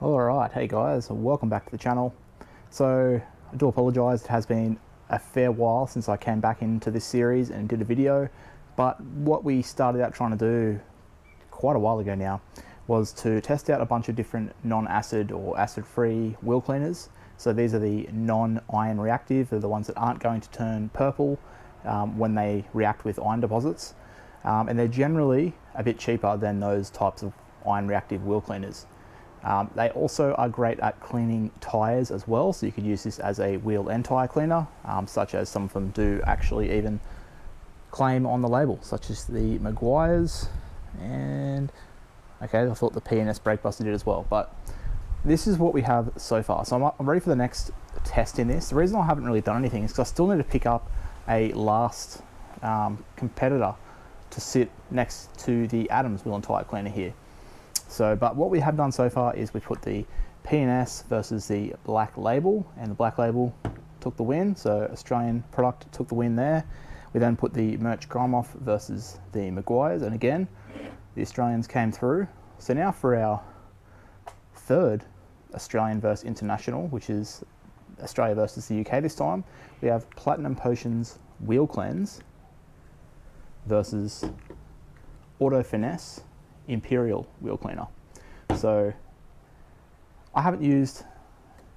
Alright, hey guys, welcome back to the channel. So, I do apologise, it has been a fair while since I came back into this series and did a video, but what we started out trying to do quite a while ago now was to test out a bunch of different non-acid or acid-free wheel cleaners. So these are the non-iron reactive, they're the ones that aren't going to turn purple when they react with iron deposits. And they're generally a bit cheaper than those types of iron reactive wheel cleaners. They also are great at cleaning tyres as well, so you could use this as a wheel and tyre cleaner, such as some of them do actually even claim on the label, such as the Maguires, and okay, I thought the P&S Brake Buster did as well, but this is what we have so far. So I'm ready for the next test in this. The reason I haven't really done anything is because I still need to pick up a last competitor to sit next to the Adams wheel and tyre cleaner here. So, but what we have done so far is we put the P&S versus the Black Label, and the Black Label took the win, so Australian product took the win there. We then put the Merch Grimoff versus the Maguires, and again, the Australians came through. So now for our third Australian versus International, which is Australia versus the UK this time, we have Platinum Potions Wheel Cleanse versus Auto Finesse Imperial wheel cleaner. So I haven't used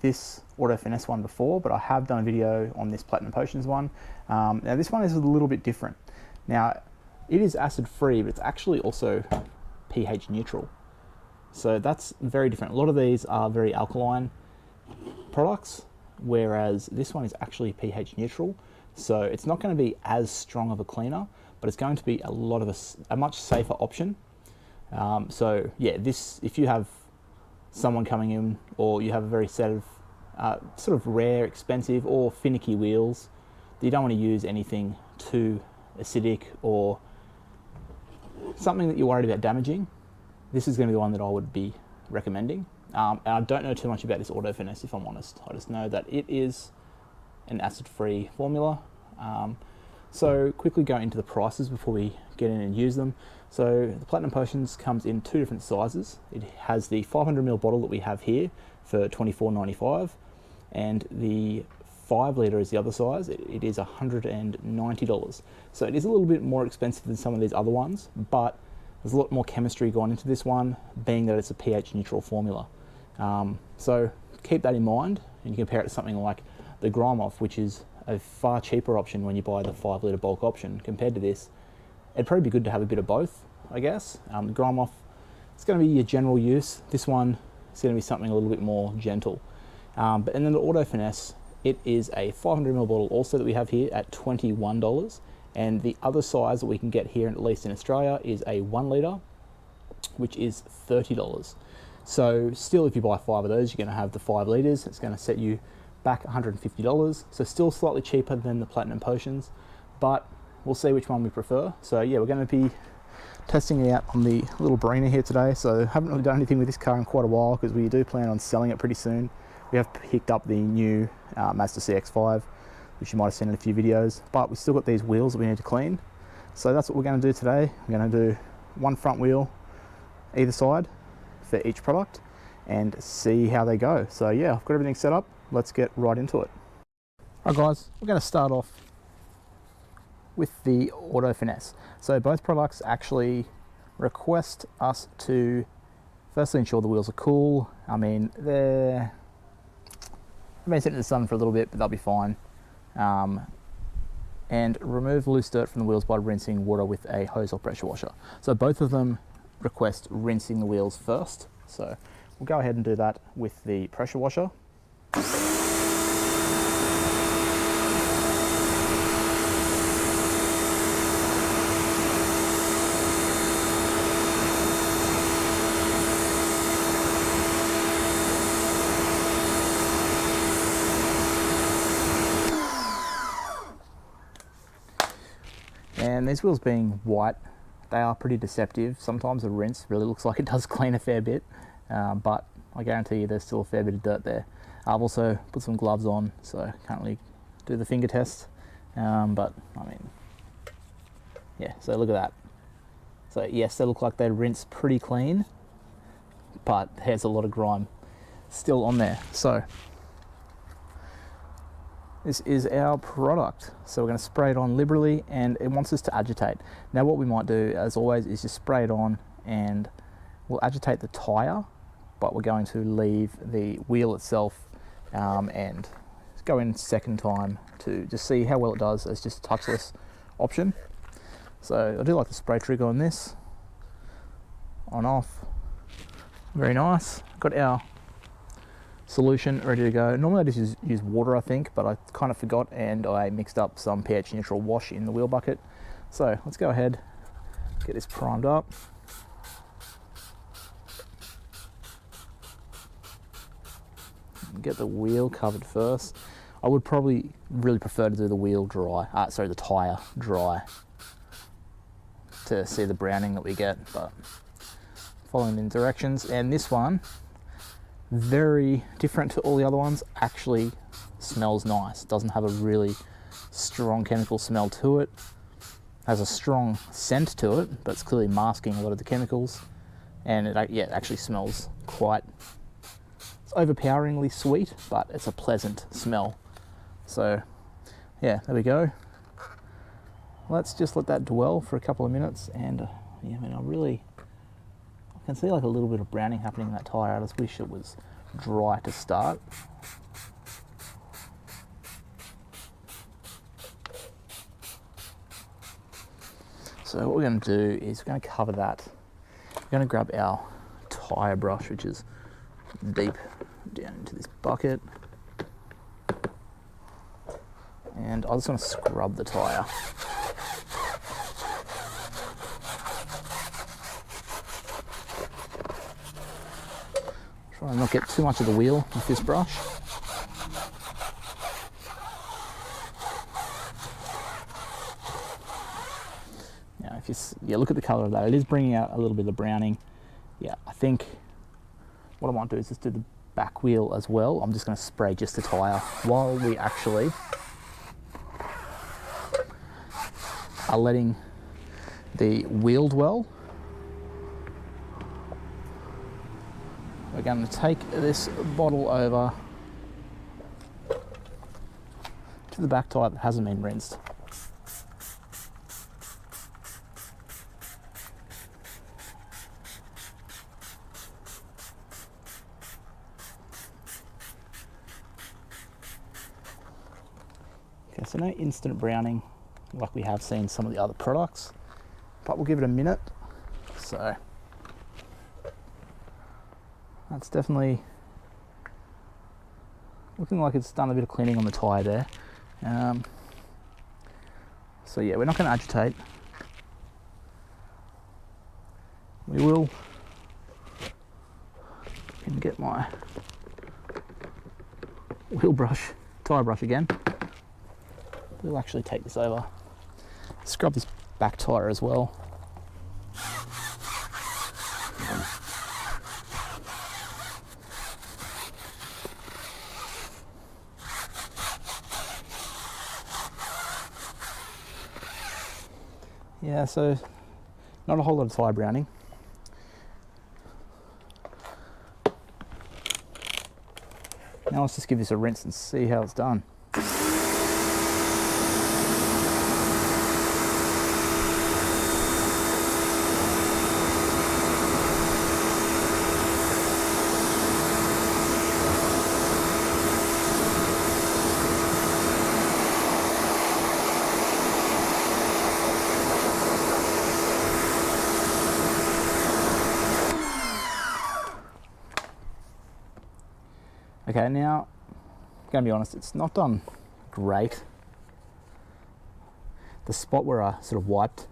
this Auto Finesse one before, but I have done a video on this Platinum Potions one. Now this one is a little bit different. Now it is acid free, but it's actually also pH neutral. So that's very different. A lot of these are very alkaline products, whereas this one is actually pH neutral. So it's not going to be as strong of a cleaner, but it's going to be a much safer option. So yeah, this, if you have someone coming in, or you have a very set of sort of rare, expensive or finicky wheels, you don't want to use anything too acidic or something that you're worried about damaging, this is going to be the one that I would be recommending. And I don't know too much about this Auto Finesse, if I'm honest. I just know that it is an acid-free formula. So quickly go into the prices before we get in and use them. So the Platinum Potions comes in two different sizes. It has the 500ml bottle that we have here for $24.95, and the 5 litre is the other size. It is $190. So it is a little bit more expensive than some of these other ones, but there's a lot more chemistry gone into this one, being that it's a pH neutral formula. So keep that in mind, and you compare it to something like the Grimoff, which is a far cheaper option when you buy the 5 litre bulk option compared to this. It'd probably be good to have a bit of both, I guess. The Grimoff, it's going to be your general use. This one is going to be something a little bit more gentle. And then the Auto Finesse, it is a 500ml bottle also that we have here at $21. And the other size that we can get here, at least in Australia, is a 1 litre, which is $30. So still, if you buy 5 of those, you're going to have the 5 litres. It's going to set you back $150. So still slightly cheaper than the Platinum Potions, but we'll see which one we prefer. So yeah, we're going to be testing it out on the little Barina here today. So haven't really done anything with this car in quite a while, because we do plan on selling it pretty soon. We have picked up the new Mazda CX-5, which you might have seen in a few videos, but we've still got these wheels that we need to clean. So that's what we're going to do today. We're going to do one front wheel either side for each product and see how they go. So yeah, I've got everything set up. Let's get right into it. Alright guys, we're going to start off with the Auto Finesse. So both products actually request us to firstly ensure the wheels are cool. I mean, they've been sitting in the sun for a little bit, but they'll be fine. And remove loose dirt from the wheels by rinsing water with a hose or pressure washer. So both of them request rinsing the wheels first. So we'll go ahead and do that with the pressure washer. And these wheels being white, they are pretty deceptive. Sometimes a rinse really looks like it does clean a fair bit, but I guarantee you there's still a fair bit of dirt there. I've also put some gloves on, so I can't really do the finger test, but I mean, yeah, so look at that. So yes, they look like they rinse pretty clean, but there's a lot of grime. still on there. So this is our product. So we're going to spray it on liberally, and it wants us to agitate. Now what we might do, as always, is just spray it on and we'll agitate the tyre, but we're going to leave the wheel itself and go in second time to just see how well it does as just a touchless option. So I do like the spray trigger on this. On off. Very nice. Got our solution ready to go. Normally I just use water, I think, but I kind of forgot and I mixed up some pH neutral wash in the wheel bucket. So let's go ahead, get this primed up. Get the wheel covered first. I would probably really prefer to do the wheel dry, the tyre dry, to see the browning that we get, but following the directions. And this one, very different to all the other ones, actually smells nice. It doesn't have a really strong chemical smell to it. Has a strong scent to it, but it's clearly masking a lot of the chemicals. And it actually smells quite, it's overpoweringly sweet, but it's a pleasant smell. So yeah, there we go. Let's just let that dwell for a couple of minutes. And yeah, I mean, I can see like a little bit of browning happening in that tyre. I just wish it was dry to start. So what we're going to do is we're going to cover that. We're going to grab our tyre brush, which is deep down into this bucket. And I just want to scrub the tyre. Try and not get too much of the wheel with this brush. Now, if you look at the colour of that, it is bringing out a little bit of browning. Yeah, I think what I might do is just do the back wheel as well. I'm just going to spray just the tyre while we actually are letting the wheel dwell. We're going to take this bottle over to the back tyre that hasn't been rinsed. Okay, so no instant browning like we have seen some of the other products, but we'll give it a minute. So that's definitely looking like it's done a bit of cleaning on the tyre there. So yeah, we're not going to agitate. We will get my wheel brush, tyre brush again. We'll actually take this over, scrub this back tyre as well. Yeah, so not a whole lot of tyre browning. Now let's just give this a rinse and see how it's done. Okay, now, I'm going to be honest, it's not done great. The spot where I sort of wiped, you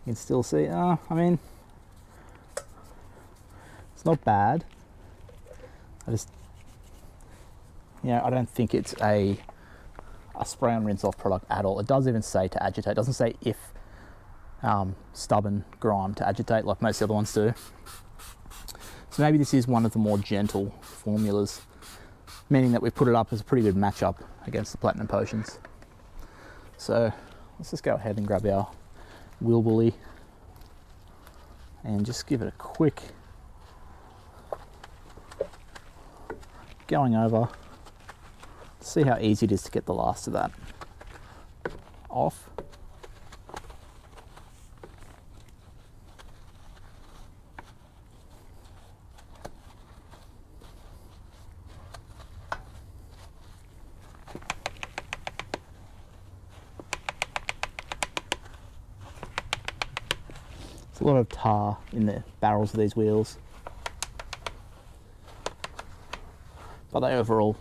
can still see, I mean, it's not bad. I just, I don't think it's a spray on rinse off product at all. It does even say to agitate. It doesn't say if stubborn grime to agitate like most of the other ones do. So maybe this is one of the more gentle formulas, meaning that we've put it up as a pretty good matchup against the Platinum Potions. So let's just go ahead and grab our wheel bully and just give it a quick going over, see how easy it is to get the last of that off. There's a lot of tar in the barrels of these wheels, but they overall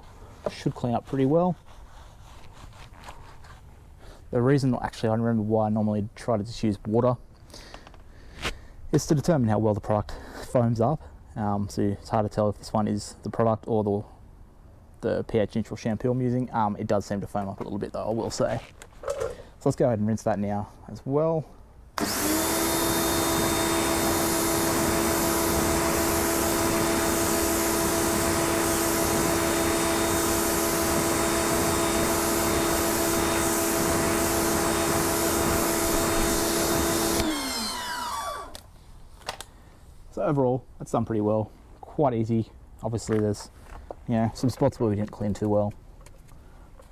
should clean up pretty well. The reason, actually, I remember why I normally try to just use water is to determine how well the product foams up. So it's hard to tell if this one is the product or the pH neutral shampoo I'm using. It does seem to foam up a little bit though, I will say. So let's go ahead and rinse that now as well. So overall, that's done pretty well. Quite easy. Obviously there's, you know, some spots where we didn't clean too well.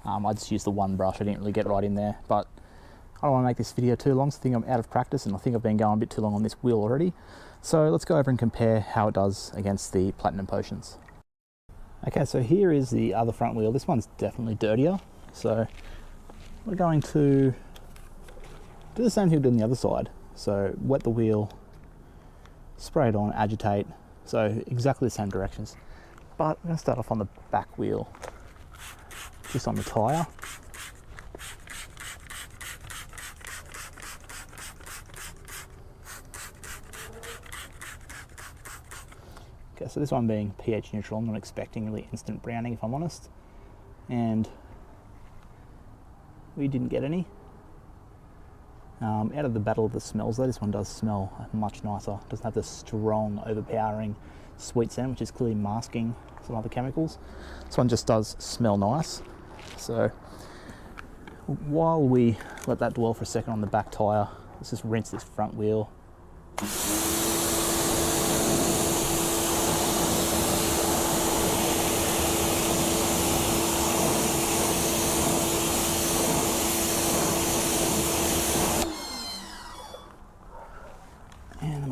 I just used the one brush, I didn't really get right in there, but I don't want to make this video too long, so I think I'm out of practice and I think I've been going a bit too long on this wheel already. So let's go over and compare how it does against the Platinum Potions. Okay, so here is the other front wheel. This one's definitely dirtier. So we're going to do the same thing we did on the other side. So wet the wheel, spray it on, agitate, so exactly the same directions. But I'm going to start off on the back wheel, just on the tyre. Okay, so this one being pH neutral, I'm not expecting really instant browning if I'm honest. And we didn't get any. Out of the battle of the smells though, this one does smell much nicer. It doesn't have the strong, overpowering sweet scent, which is clearly masking some other chemicals. This one just does smell nice. So while we let that dwell for a second on the back tyre, let's just rinse this front wheel.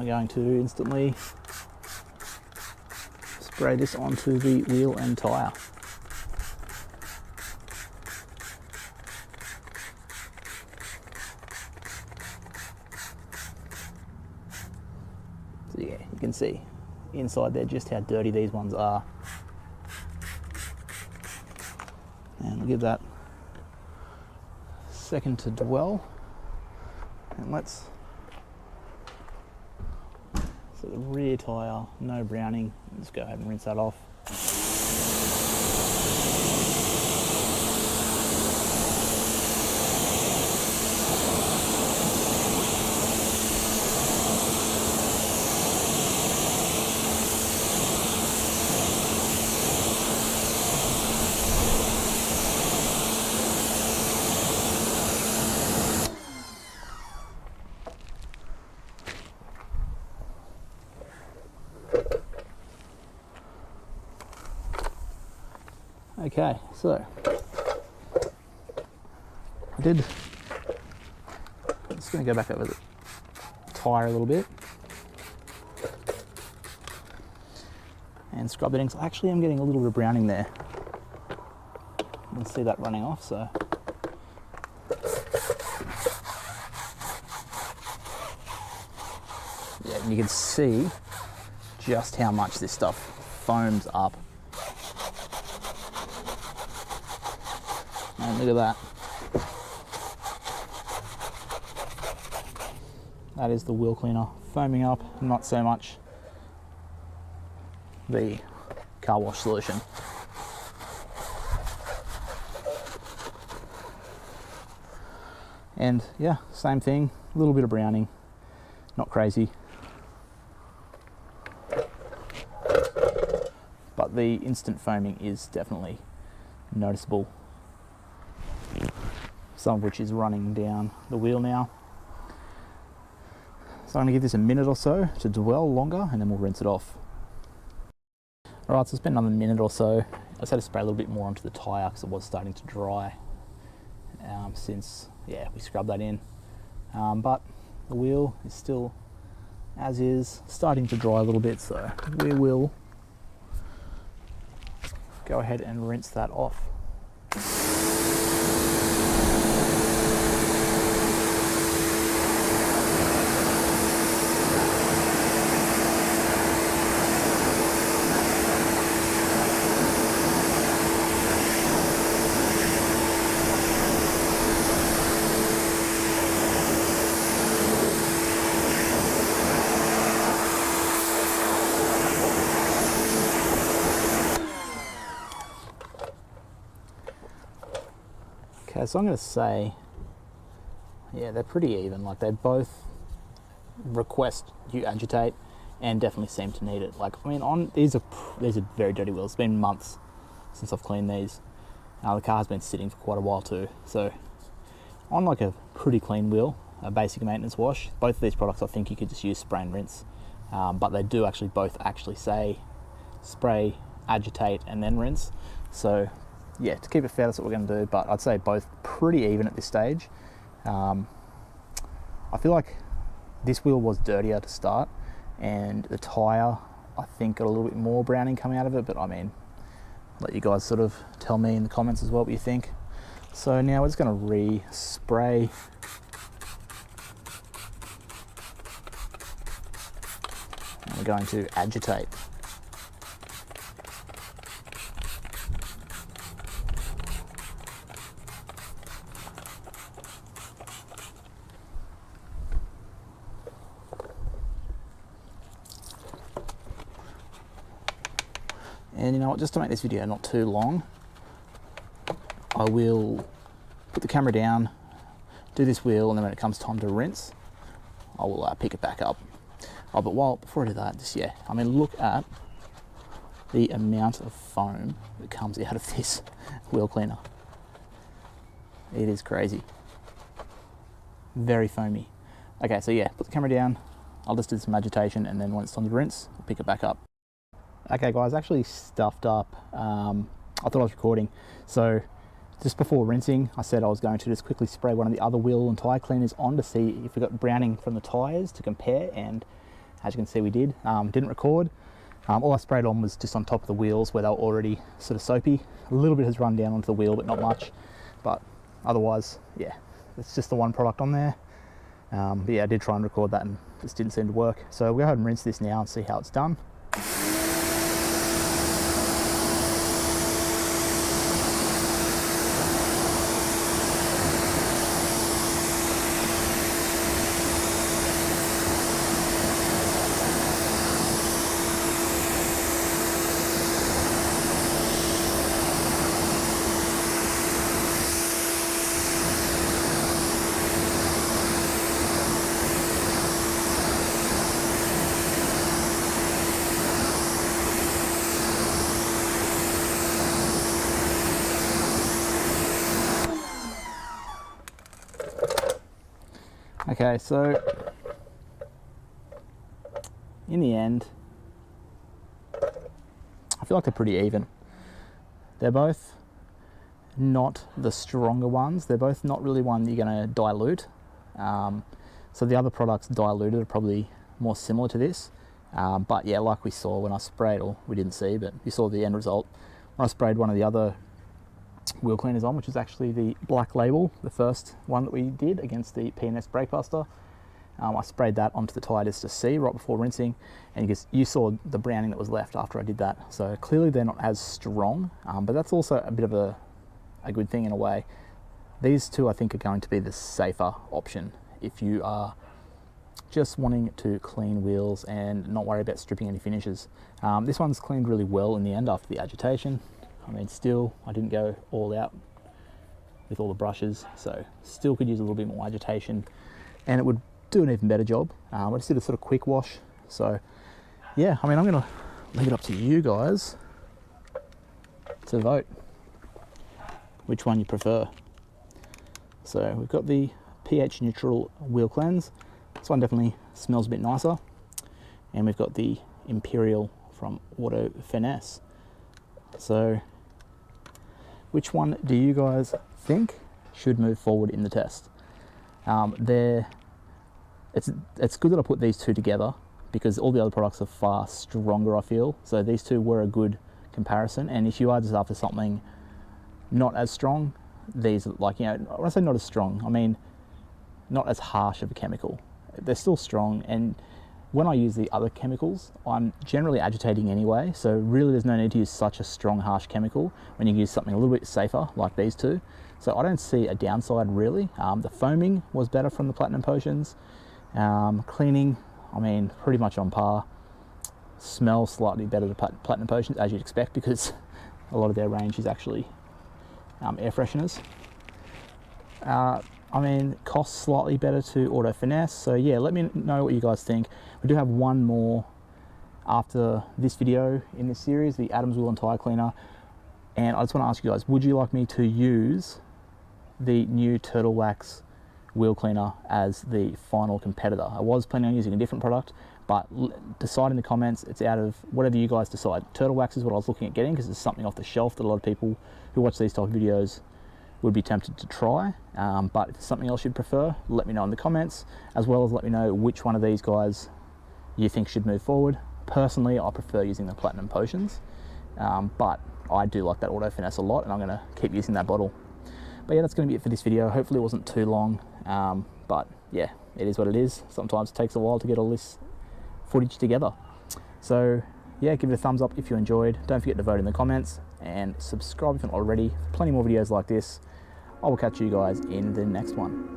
Going to instantly spray this onto the wheel and tyre. So yeah, you can see inside there just how dirty these ones are. And we'll give that a second to dwell. And let's So the rear tyre, no browning. Let's go ahead and rinse that off. Okay, so I'm just going to go back over the tyre a little bit and scrub it in. Actually, I'm getting a little bit of browning there. You can see that running off, so yeah, and you can see just how much this stuff foams up. And look at that. That is the wheel cleaner foaming up, not so much the car wash solution. And yeah, same thing, a little bit of browning, not crazy. But the instant foaming is definitely noticeable. Some of which is running down the wheel now. So I'm going to give this a minute or so to dwell longer and then we'll rinse it off. Alright, so it's been another minute or so. just had to spray a little bit more onto the tyre because it was starting to dry since, yeah, we scrubbed that in. But the wheel is still as is, starting to dry a little bit, so we will go ahead and rinse that off. Okay, so I'm going to say, yeah, they're pretty even. Like, they both request you agitate and definitely seem to need it. Like, I mean, these are very dirty wheels. It's been months since I've cleaned these. The car's been sitting for quite a while too. So on like a pretty clean wheel, a basic maintenance wash, both of these products I think you could just use spray and rinse. But they do both say spray, agitate, and then rinse. So yeah, to keep it fair, that's what we're going to do, but I'd say both pretty even at this stage. I feel like this wheel was dirtier to start, and the tyre, I think, got a little bit more browning coming out of it, but I mean, let you guys sort of tell me in the comments as well what you think. So now we're just going to re-spray. And we're going to agitate. And you know what, just to make this video not too long, I will put the camera down, do this wheel, and then when it comes time to rinse, I will pick it back up. Oh, but before I do that, just, yeah, I mean, look at the amount of foam that comes out of this wheel cleaner. It is crazy. Very foamy. Okay, so yeah, put the camera down, I'll just do some agitation, and then when it's time to rinse, I'll pick it back up. Okay guys, actually stuffed up. I thought I was recording. So just before rinsing, I said I was going to just quickly spray one of the other wheel and tyre cleaners on to see if we got browning from the tyres to compare, and as you can see we did. Didn't record. All I sprayed on was just on top of the wheels where they were already sort of soapy. A little bit has run down onto the wheel, but not much. But otherwise, yeah, it's just the one product on there. But yeah, I did try and record that and just didn't seem to work. So we'll go ahead and rinse this now and see how it's done. Okay, so in the end, I feel like they're pretty even. They're both not the stronger ones. They're both not really one you're going to dilute. So the other products diluted are probably more similar to this. But yeah, like we saw when I sprayed, or we didn't see, but you saw the end result. When I sprayed one of the other wheel cleaners on, which is actually the Black Label, the first one that we did against the Finesse Brake Buster. I sprayed that onto the tyre just to see right before rinsing, and you saw the browning that was left after I did that. So clearly they're not as strong, but that's also a bit of a good thing in a way. These two I think are going to be the safer option if you are just wanting to clean wheels and not worry about stripping any finishes. This one's cleaned really well in the end after the agitation. I mean, still, I didn't go all out with all the brushes, so still could use a little bit more agitation, and it would do an even better job. I just did a sort of quick wash. So yeah, I mean, I'm gonna leave it up to you guys to vote which one you prefer. So we've got the pH neutral wheel cleanse. This one definitely smells a bit nicer. And we've got the Imperial from Auto Finesse. So which one do you guys think should move forward in the test? It's good that I put these two together because all the other products are far stronger, I feel. So these two were a good comparison. And if you are just after something not as strong, these are like, you know, when I say not as strong, I mean not as harsh of a chemical. They're still strong, and when I use the other chemicals, I'm generally agitating anyway, so really there's no need to use such a strong, harsh chemical when you use something a little bit safer like these two. So I don't see a downside really. The foaming was better from the Platinum Potions. Cleaning, I mean, pretty much on par. Smell slightly better than Platinum Potions, as you'd expect, because a lot of their range is actually air fresheners. I mean, costs slightly better to Auto Finesse. So yeah, let me know what you guys think. We do have one more after this video in this series, the Adams Wheel and Tire Cleaner. And I just want to ask you guys, would you like me to use the new Turtle Wax wheel cleaner as the final competitor? I was planning on using a different product, but decide in the comments. It's out of whatever you guys decide. Turtle Wax is what I was looking at getting because it's something off the shelf that a lot of people who watch these type of videos would be tempted to try, but if it's something else you'd prefer, let me know in the comments, as well as let me know which one of these guys you think should move forward. Personally, I prefer using the Platinum Potions, but I do like that Auto Finesse a lot, and I'm going to keep using that bottle. But yeah, that's going to be it for this video. Hopefully it wasn't too long, but yeah, it is what it is. Sometimes it takes a while to get all this footage together. So yeah, give it a thumbs up if you enjoyed. Don't forget to vote in the comments and subscribe if you're not already. Plenty more videos like this. I will catch you guys in the next one.